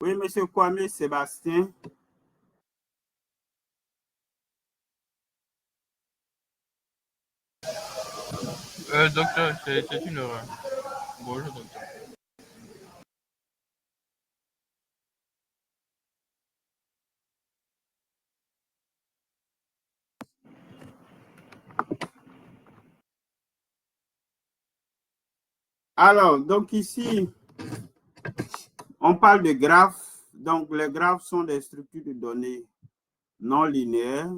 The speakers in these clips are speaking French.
Oui, monsieur Kwame Sébastien. Docteur, c'est une erreur. Bonjour, docteur. Alors, donc ici, on parle de graphes. Donc, les graphes sont des structures de données non linéaires,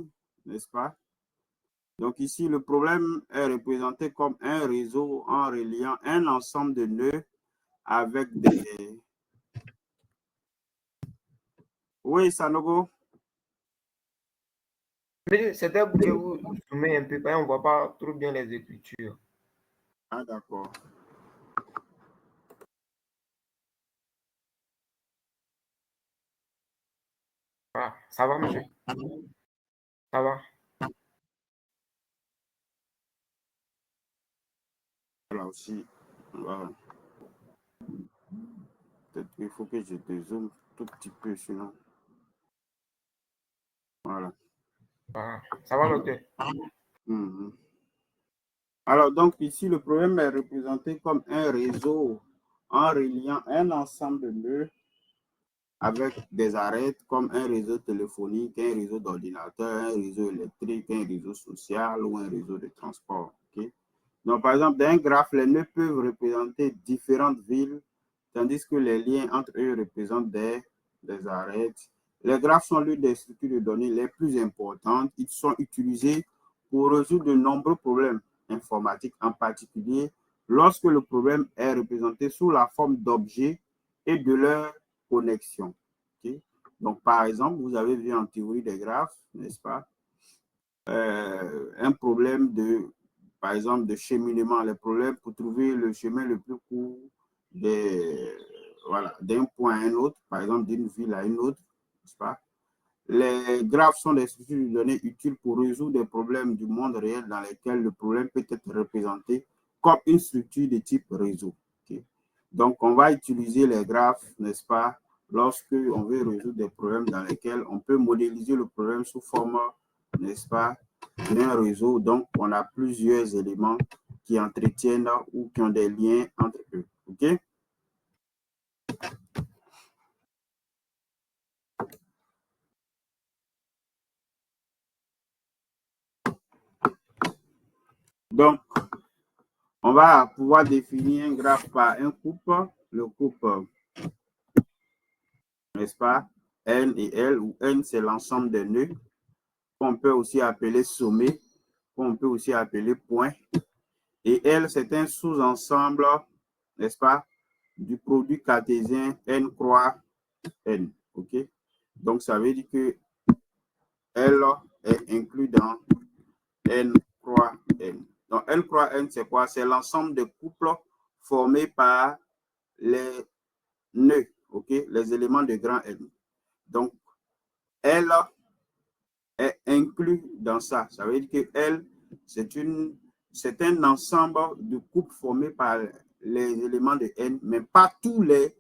n'est-ce pas? Donc ici, le problème est représenté comme un réseau en reliant un ensemble de nœuds avec des... Oui, Sanogo? C'était pour que vous zoomez un peu, parce qu'on ne voit pas trop bien les écritures. Ah, d'accord. Ah, ça va, monsieur? Ça va? Là aussi, voilà. Peut-être qu'il faut que je te zoome tout petit peu, sinon. Voilà. Ah, ça va, docteur? Alors, donc ici, le problème est représenté comme un réseau en reliant un ensemble de nœuds avec des arêtes comme un réseau téléphonique, un réseau d'ordinateur, un réseau électrique, un réseau social ou un réseau de transport. Okay? Donc, par exemple, dans un graphe, les nœuds peuvent représenter différentes villes, tandis que les liens entre eux représentent des arêtes. Les graphes sont l'une des structures de données les plus importantes. Ils sont utilisés pour résoudre de nombreux problèmes informatiques, en particulier lorsque le problème est représenté sous la forme d'objets et de leur connexion. Okay? Donc, par exemple, vous avez vu en théorie des graphes, n'est-ce pas, un problème de, par exemple, de cheminement, les problèmes pour trouver le chemin le plus court voilà, d'un point à un autre, par exemple, d'une ville à une autre, n'est-ce pas? Les graphes sont des structures de données utiles pour résoudre des problèmes du monde réel dans lesquels le problème peut être représenté comme une structure de type réseau. Okay? Donc, on va utiliser les graphes, n'est-ce pas, lorsque on veut résoudre des problèmes dans lesquels on peut modéliser le problème sous forme, n'est-ce pas, d'un réseau. Donc, on a plusieurs éléments qui entretiennent ou qui ont des liens entre eux. OK? Donc, on va pouvoir définir un graphe par un couple. Le couple, n'est-ce pas, N et L, où N, c'est l'ensemble des nœuds, qu'on peut aussi appeler sommet, qu'on peut aussi appeler point. Et L, c'est un sous-ensemble, n'est-ce pas, du produit cartésien N croix N. OK? Donc, ça veut dire que L est inclus dans N croix N. Donc, N croix N, c'est quoi? C'est l'ensemble de couples formés par les nœuds, OK? Les éléments de grand N. Donc, L est inclus dans ça. Ça veut dire que L, c'est un ensemble de couples formés par les éléments de N, mais pas tous les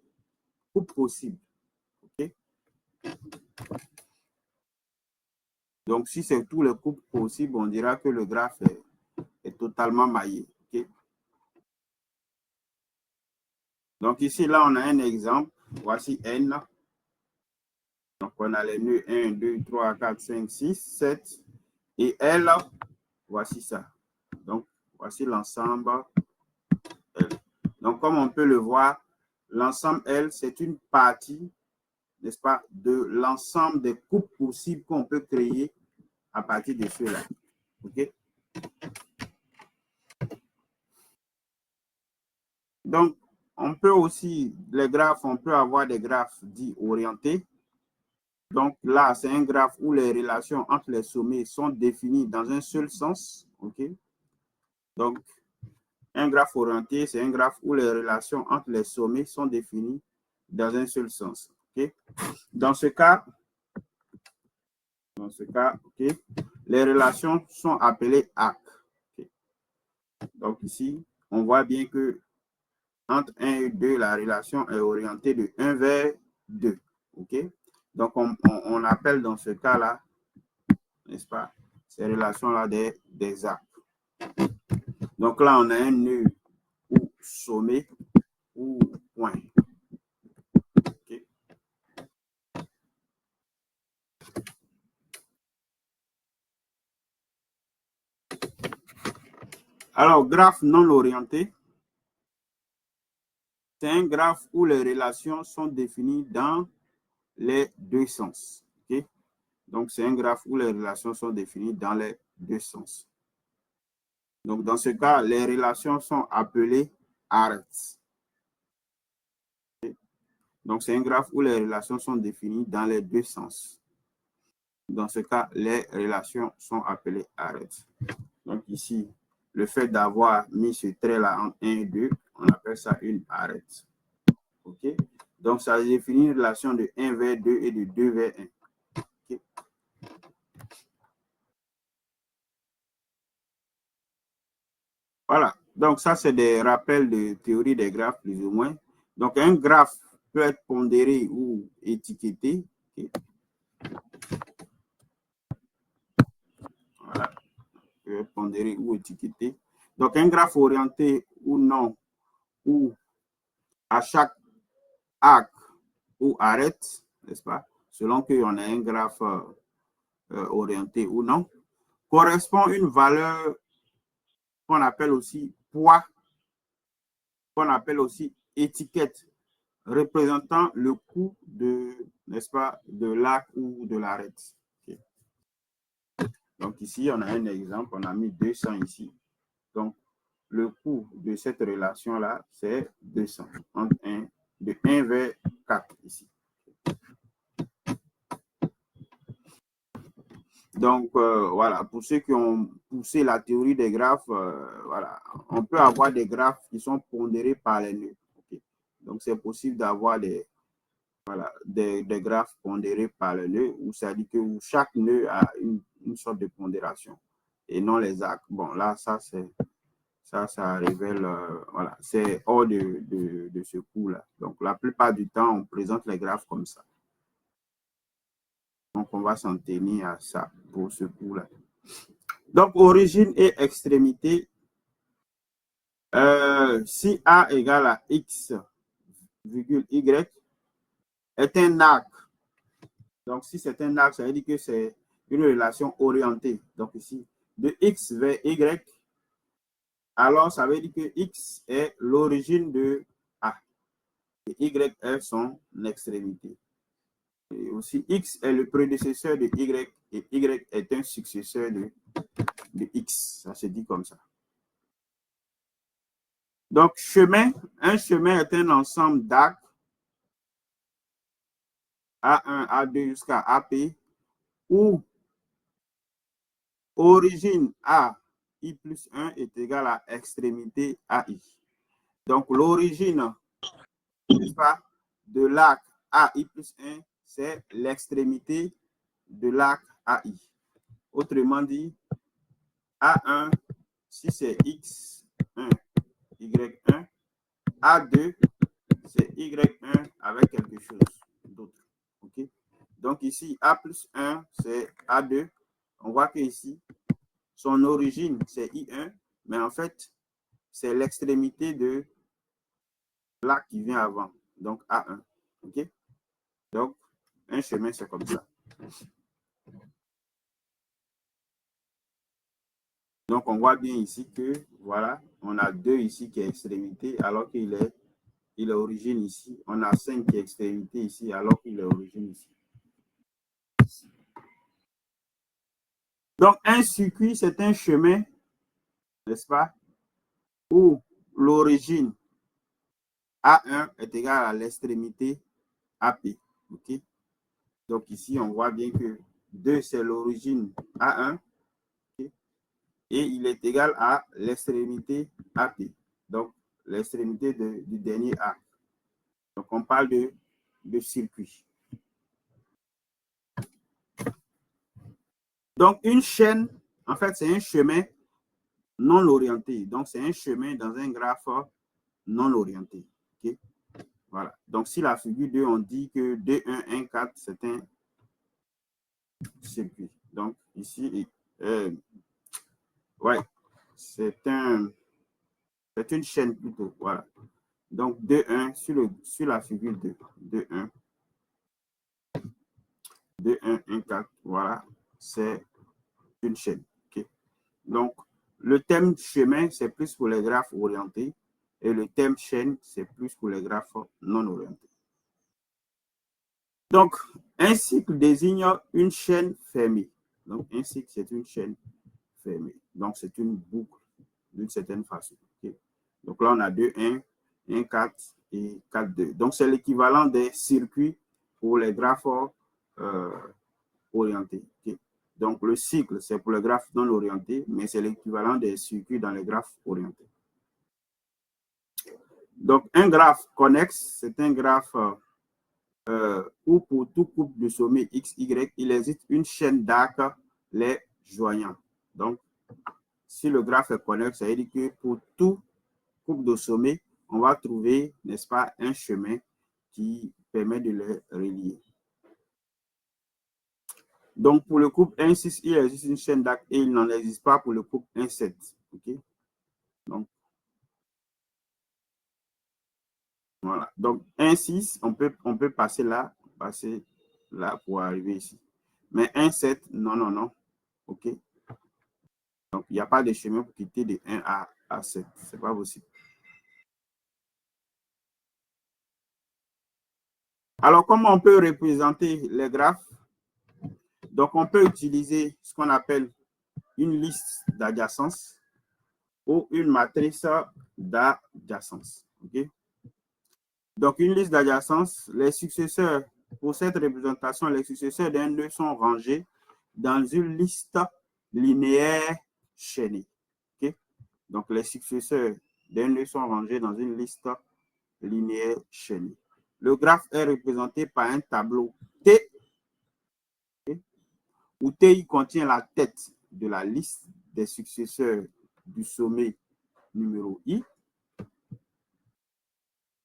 couples possibles. Okay? Donc, si c'est tous les couples possibles, on dira que le graphe est totalement maillé. Okay? Donc, ici, là, on a un exemple. Voici N. Donc, on a les nœuds 1, 2, 3, 4, 5, 6, 7. Et L, voici ça. Donc, voici l'ensemble L. Donc, comme on peut le voir, l'ensemble L, c'est une partie, n'est-ce pas, de l'ensemble des couples possibles qu'on peut créer à partir de ceux-là. OK? Donc, on peut aussi, les graphes, on peut avoir des graphes dits orientés. Donc, là, c'est un graphe où les relations entre les sommets sont définies dans un seul sens. OK? Donc, un graphe orienté, c'est un graphe où les relations entre les sommets sont définies dans un seul sens. OK? Dans ce cas, OK, les relations sont appelées arcs. Okay. Donc ici, on voit bien que entre 1 et 2, la relation est orientée de 1 vers 2. OK? Donc, on appelle dans ce cas-là, n'est-ce pas, ces relations-là des arcs. Donc là, on a un nœud ou sommet ou point. Okay. Alors, graphe non orienté, c'est un graphe où les relations sont définies dans les deux sens. Okay? Donc, c'est un graphe où les relations sont définies dans les deux sens. Donc, dans ce cas, les relations sont appelées arêtes. Okay? Donc, c'est un graphe où les relations sont définies dans les deux sens. Dans ce cas, les relations sont appelées arêtes. Donc, ici, le fait d'avoir mis ce trait-là en 1 et 2, on appelle ça une arête. OK? Donc, ça définit une relation de 1 vers 2 et de 2 vers 1. Okay? Voilà. Donc, ça, c'est des rappels de théorie des graphes, plus ou moins. Donc, un graphe peut être pondéré ou étiqueté. Okay? Voilà. Peut être pondéré ou étiqueté. Donc, un graphe orienté ou non, ou à chaque arc ou arête, n'est-ce pas, selon qu'on a un graphe orienté ou non, correspond à une valeur qu'on appelle aussi poids, qu'on appelle aussi étiquette, représentant le coût de, n'est-ce pas, de l'arc ou de l'arête. Okay. Donc ici, on a un exemple, on a mis 200 ici. Donc, le coût de cette relation-là, c'est 200, de 1 vers 4 ici. Donc, voilà, pour ceux qui ont poussé la théorie des graphes, voilà, on peut avoir des graphes qui sont pondérés par les nœuds. Okay. Donc, c'est possible d'avoir des graphes pondérés par les nœuds, où ça dit que chaque nœud a une sorte de pondération et non les arcs. Bon, là, ça révèle, voilà, c'est hors de ce cours-là. Donc, la plupart du temps, on présente les graphes comme ça. Donc, on va s'en tenir à ça pour ce cours-là. Donc, origine et extrémité, si A égale à X, virgule Y, est un arc. Donc, si c'est un arc, ça veut dire que c'est une relation orientée. Donc, ici, de X vers Y, alors ça veut dire que X est l'origine de A. Et Y est son extrémité. Et aussi, X est le prédécesseur de Y et Y est un successeur de X. Ça se dit comme ça. Donc, un chemin est un ensemble d'arcs A1, A2 jusqu'à AP où origine A, I plus 1 est égal à extrémité AI. Donc, l'origine, n'est-ce pas, de l'arc AI plus 1, c'est l'extrémité de l'arc AI. Autrement dit, A1, si c'est X1, Y1, A2, c'est Y1 avec quelque chose d'autre. OK? Donc ici, A plus 1, c'est A2. On voit que ici, son origine, c'est I1, mais en fait, c'est l'extrémité de l'arc qui vient avant. Donc A1. OK? Donc, un chemin, c'est comme ça. Donc, on voit bien ici que, voilà, on a 2 ici qui est extrémité, alors qu'il est origine ici. On a 5 qui est extrémité ici, alors qu'il est origine ici. Donc, un circuit, c'est un chemin, n'est-ce pas, où l'origine A1 est égale à l'extrémité AP. OK? Donc, ici, on voit bien que 2, c'est l'origine A1. Okay? Et il est égal à l'extrémité AP. Donc, l'extrémité du dernier A. Donc, on parle de circuit. Donc, une chaîne, en fait, c'est un chemin non orienté. Donc, c'est un chemin dans un graphe non orienté. Okay? Voilà. Donc, si la figure 2, on dit que 2, 1, 1, 4, c'est un circuit. Donc, ici, ouais, c'est une chaîne plutôt. Voilà. Donc, 2, 1 sur la figure 2. 2, 1. 2, 1, 1, 4. Voilà. C'est une chaîne. Okay. Donc, le thème chemin, c'est plus pour les graphes orientés. Et le thème chaîne, c'est plus pour les graphes non orientés. Donc, un cycle désigne une chaîne fermée. Donc, un cycle, c'est une chaîne fermée. Donc, c'est une boucle d'une certaine façon. Okay. Donc, là, on a 2, 1, 1, 4 et 4, 2. Donc, c'est l'équivalent des circuits pour les graphes orientés. Okay. Donc, le cycle, c'est pour les graphes non orientés, mais c'est l'équivalent des circuits dans les graphes orientés. Donc, un graphe connexe, c'est un graphe où pour tout couple de sommets X, Y, il existe une chaîne d'arcs les joignant. Donc, si le graphe est connexe, ça veut dire que pour tout couple de sommets, on va trouver, n'est-ce pas, un chemin qui permet de les relier. Donc, pour le couple 1,6, il existe une chaîne d'arcs et il n'en existe pas pour le couple 1,7. OK? Donc, voilà. Donc, 1,6, on peut passer là pour arriver ici. Mais 1,7, non, non, non. OK? Donc, il n'y a pas de chemin pour quitter de 1 à 7. Ce n'est pas possible. Alors, comment on peut représenter les graphes? Donc, on peut utiliser ce qu'on appelle une liste d'adjacence ou une matrice d'adjacence. Okay? Donc, une liste d'adjacence, les successeurs, pour cette représentation, les successeurs d'un nœud sont rangés dans une liste linéaire chaînée. Okay? Donc, les successeurs d'un nœud sont rangés dans une liste linéaire chaînée. Le graphe est représenté par un tableau T, okay, où Ti contient la tête de la liste des successeurs du sommet numéro I.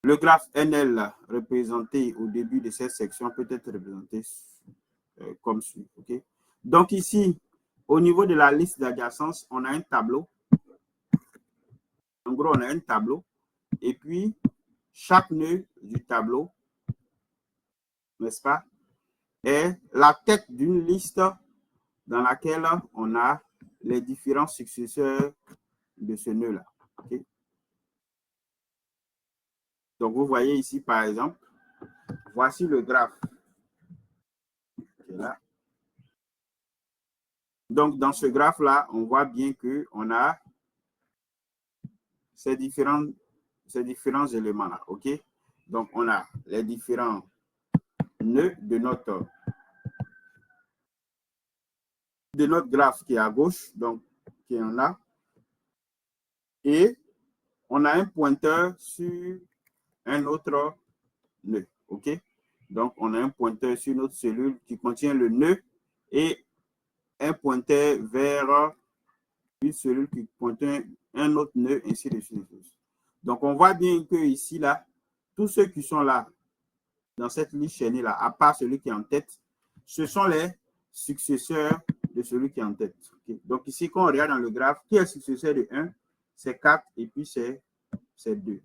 Le graphe NL représenté au début de cette section peut être représenté comme suit. Okay? Donc ici, au niveau de la liste d'adjacence, on a un tableau. En gros, on a un tableau. Et puis, chaque nœud du tableau, n'est-ce pas, est la tête d'une liste dans laquelle on a les différents successeurs de ce nœud-là. Okay? Donc, vous voyez ici, par exemple, voici le graphe qui est là. Donc, dans ce graphe-là, on voit bien qu'on a ces différents éléments-là. OK? Donc, on a les différents nœuds de notre graphe qui est à gauche, donc qui est en là. Et on a un pointeur sur un autre nœud. OK? Donc, on a un pointeur sur notre cellule qui contient le nœud et un pointeur vers une cellule qui contient un autre nœud, ainsi de suite. Donc, on voit bien que ici, là, tous ceux qui sont là, dans cette liste chaînée-là, à part celui qui est en tête, ce sont les successeurs de celui qui est en tête. Okay? Donc, ici, quand on regarde dans le graphe, qui est le successeur de 1? C'est 4 et puis c'est 2.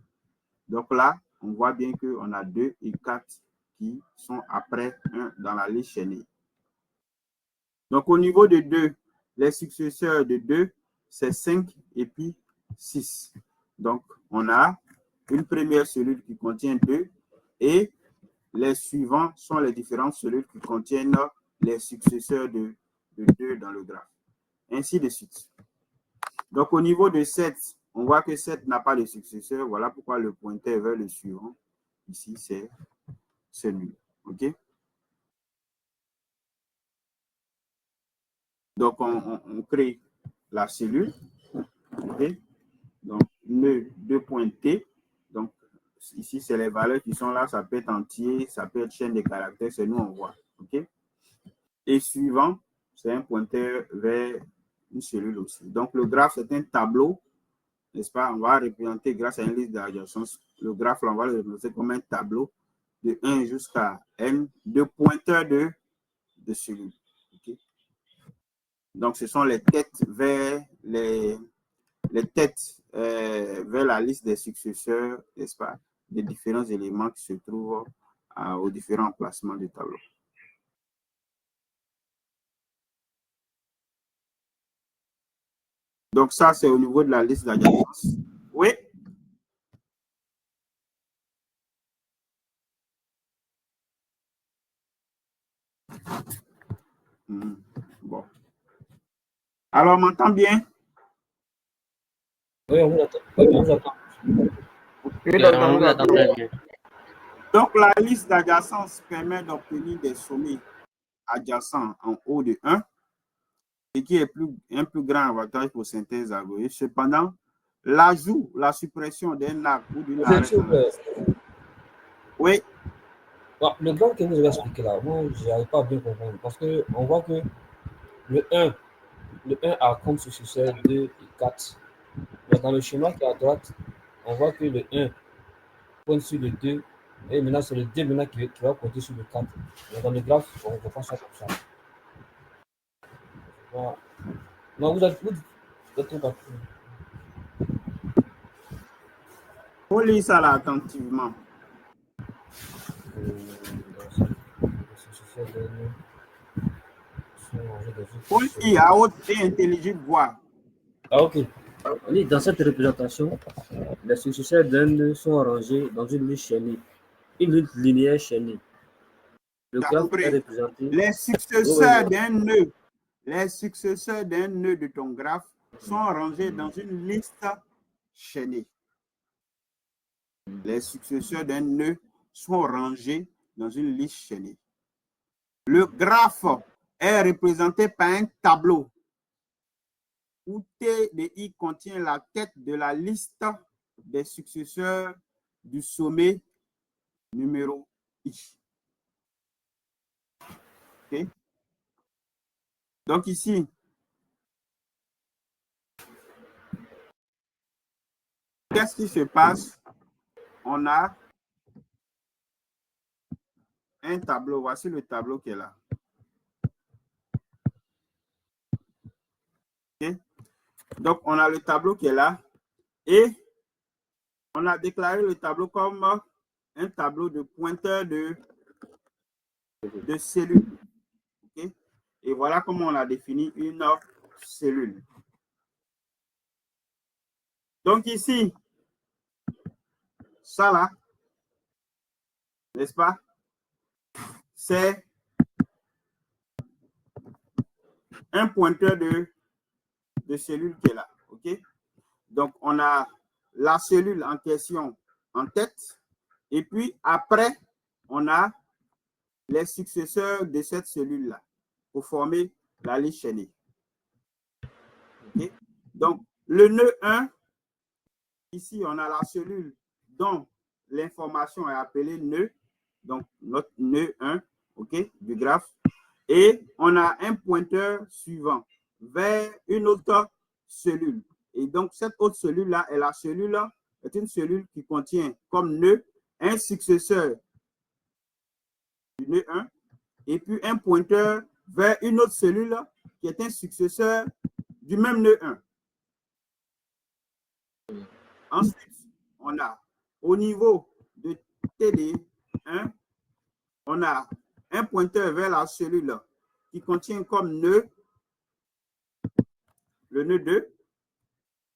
Donc là, on voit bien qu'on a 2 et 4 qui sont après 1 dans la liste chaînée. Donc, au niveau de 2, les successeurs de 2, c'est 5 et puis 6. Donc, on a une première cellule qui contient 2 et les suivants sont les différentes cellules qui contiennent les successeurs de 2 dans le graphe. Ainsi de suite. Donc, au niveau de 7, on voit que 7 n'a pas de successeur. Voilà pourquoi le pointeur vers le suivant, ici, c'est celui. OK? Donc, on crée la cellule. OK? Donc, nœud 2.t. Donc, ici, c'est les valeurs qui sont là. Ça peut être entier, ça peut être chaîne de caractères. C'est nous, on voit. OK? Et suivant, c'est un pointeur vers une cellule aussi. Donc, le graphe, c'est un tableau, n'est-ce pas? On va représenter grâce à une liste d'adjacence le graphe, là, on va le représenter comme un tableau de 1 jusqu'à n de pointeurs de cellules. Okay? Donc, ce sont les têtes vers vers la liste des successeurs, n'est-ce pas, des différents éléments qui se trouvent aux différents emplacements du tableau. Donc, ça, c'est au niveau de la liste d'adjacence. Oui? Bon. Alors, on m'entend bien? Oui, on vous attend. Oui, on vous attend. Oui, On vous attend très bien. Donc, la liste d'adjacence permet d'obtenir des sommets adjacents en haut de 1, ce qui est un plus grand avantage pour synthèse algorithmique. Cependant, l'ajout, la suppression d'un arc ou d'une arête dans la liste. Oui. Bon, le graphe que vous avez expliqué là, moi, je n'arrive pas à bien comprendre parce qu'on voit que le 1 a comme successeur 2 et 4. Mais dans le schéma qui est à droite, on voit que le 1 pointe sur le 2 et maintenant c'est le 2 maintenant qui va pointer sur le 4. Mais dans le graphe, on ne voit pas ça comme ça. Voilà. Non, vous êtes trop partout. On lit ça là attentivement. On lit à haute et intelligible voix. Ah, ok. Dans cette représentation, les successeurs d'un nœud sont rangés dans une liste chaînée, une liste linéaire chaînée. Le graphe est représenté. Les successeurs d'un nœud, les successeurs d'un nœud de ton graphe sont rangés dans une liste chaînée. Les successeurs d'un nœud sont rangés dans une liste chaînée. Le graphe est représenté par un tableau où T de I contient la tête de la liste des successeurs du sommet numéro I. Okay? Donc ici, qu'est-ce qui se passe? On a un tableau. Voici le tableau qui est là. Okay? Donc, on a le tableau qui est là et on a déclaré le tableau comme un tableau de pointeurs de cellules. Okay? Et voilà comment on a défini une cellule. Donc ici, ça là, n'est-ce pas? C'est un pointeur de cellule qui est là. OK? Donc, on a la cellule en question en tête. Et puis, après, on a les successeurs de cette cellule-là pour former la liste chaînée. Okay? Donc, le nœud 1, ici, on a la cellule dont l'information est appelée nœud. Donc, notre nœud 1, OK, du graphe. Et on a un pointeur suivant vers une autre cellule. Et donc, cette autre cellule-là est une cellule qui contient comme nœud un successeur du nœud 1 et puis un pointeur vers une autre cellule qui est un successeur du même nœud 1. Ensuite, on a au niveau de TD1, on a un pointeur vers la cellule qui contient comme nœud le nœud 2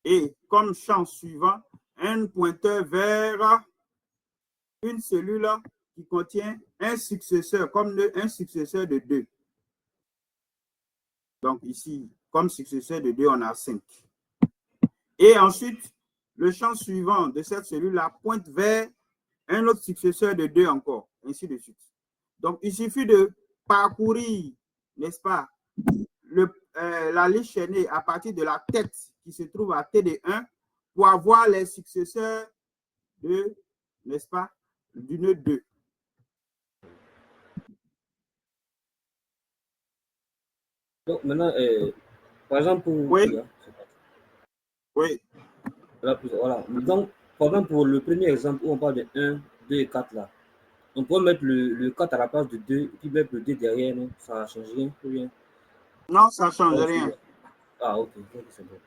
et comme champ suivant un pointeur vers une cellule qui contient un successeur comme nœud, un successeur de 2. Donc ici, comme successeur de 2, on a 5. Et ensuite, le champ suivant de cette cellule-là pointe vers un autre successeur de 2 encore, ainsi de suite. Donc, il suffit de parcourir, n'est-ce pas, la liste chaînée à partir de la tête qui se trouve à TD1 pour avoir les successeurs de, n'est-ce pas, du nœud 2. Donc, maintenant, par exemple, pour... Oui. Oui. Voilà. Donc, par exemple, pour le premier exemple où on parle de 1, 2 et 4 là, on peut mettre le 4 à la place de 2 et puis mettre le 2 derrière, non? Ça ne change rien ou bien? Non, ça ne change Ah, rien. ok, c'est bon.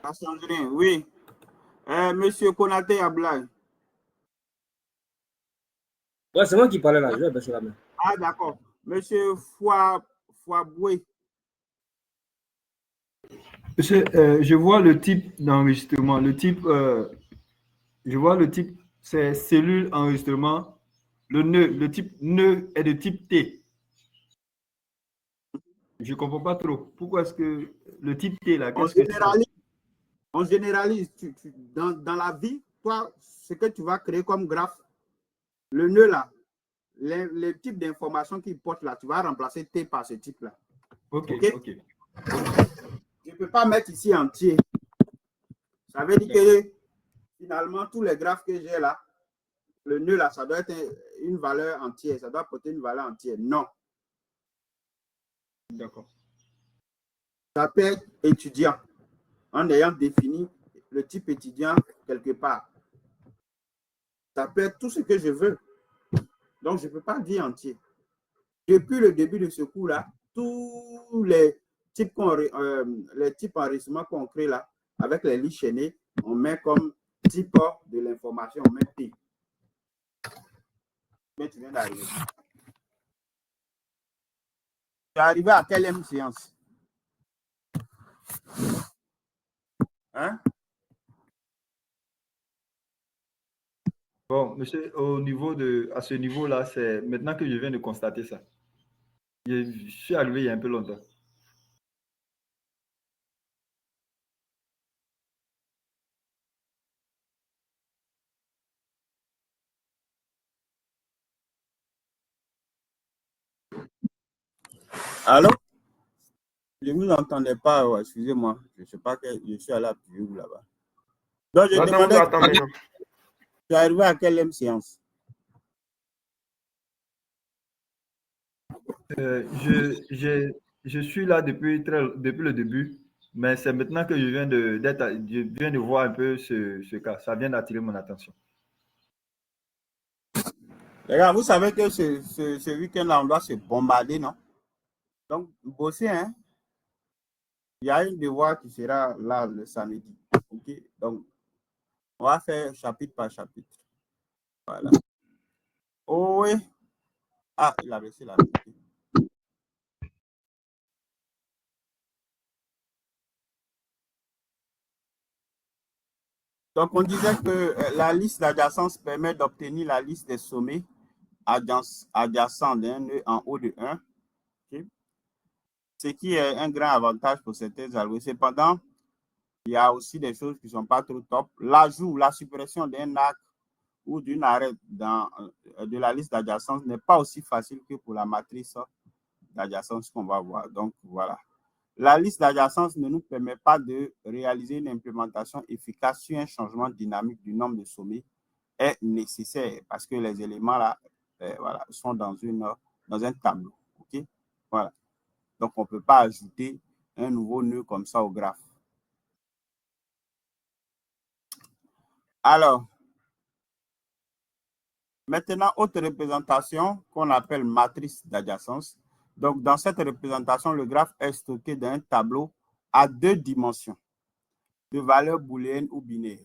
Ça ne change rien, oui. Monsieur Konaté Ablaye. Ouais, c'est moi qui parlais là, je vais baisser la main. Ah, d'accord. Monsieur Fouaboué. Monsieur, je vois le type d'enregistrement. Je vois le type, c'est cellule enregistrement. Le type nœud est de type T. Je ne comprends pas trop. Pourquoi est-ce que le type T là, qu'est-ce que c'est? On généralise. Dans la vie, toi, ce que tu vas créer comme graphe, le nœud là, les types d'informations qu'il porte là, tu vas remplacer T par ce type-là. Ok. Je ne peux pas mettre ici entier. Ça veut dire que finalement, tous les graphes que j'ai là, le nœud là, ça doit être une valeur entière. Ça doit porter une valeur entière. Non. D'accord. Ça peut être étudiant en ayant défini le type étudiant quelque part. Ça peut être tout ce que je veux. Donc, je ne peux pas dire entier. Depuis le début de ce cours-là, tous les types enregistrements qu'on crée là, avec les listes chaînées, on met comme type de l'information, on met T. Mais tu viens d'arriver. Tu es arrivé à quelle séance? Hein? Bon, monsieur, à ce niveau-là, c'est maintenant que je viens de constater ça. Je suis arrivé il y a un peu longtemps. Allô? Je ne vous entendais pas, excusez-moi. Je ne sais pas que je suis allé appuyer où là-bas. Donc, je demandais, tu es arrivé à quelle séance? Je suis là depuis le début, mais c'est maintenant que je viens de voir un peu ce cas. Ça vient d'attirer mon attention. Les gars, vous savez que ce week-end-là, on doit se bombarder, non? Donc, bosser, hein? Il y a un devoir qui sera là le samedi. OK? Donc, on va faire chapitre par chapitre. Voilà. Oh oui. Ah, il a baissé la vérité. Donc, on disait que la liste d'adjacence permet d'obtenir la liste des sommets adjacents d'un nœud en haut de 1. Okay? Ce qui est un grand avantage pour certains algorithmes. Cependant, il y a aussi des choses qui ne sont pas trop top. L'ajout, la suppression d'un arc ou d'une arête de la liste d'adjacence n'est pas aussi facile que pour la matrice d'adjacence qu'on va voir. Donc, voilà. La liste d'adjacence ne nous permet pas de réaliser une implémentation efficace sur un changement dynamique du nombre de sommets est nécessaire parce que les éléments là voilà, sont dans un tableau. Okay? Voilà. Donc, on ne peut pas ajouter un nouveau nœud comme ça au graphe. Alors, maintenant, autre représentation qu'on appelle matrice d'adjacence. Donc, dans cette représentation, le graphe est stocké dans un tableau à 2 dimensions de valeurs booléennes ou binaires.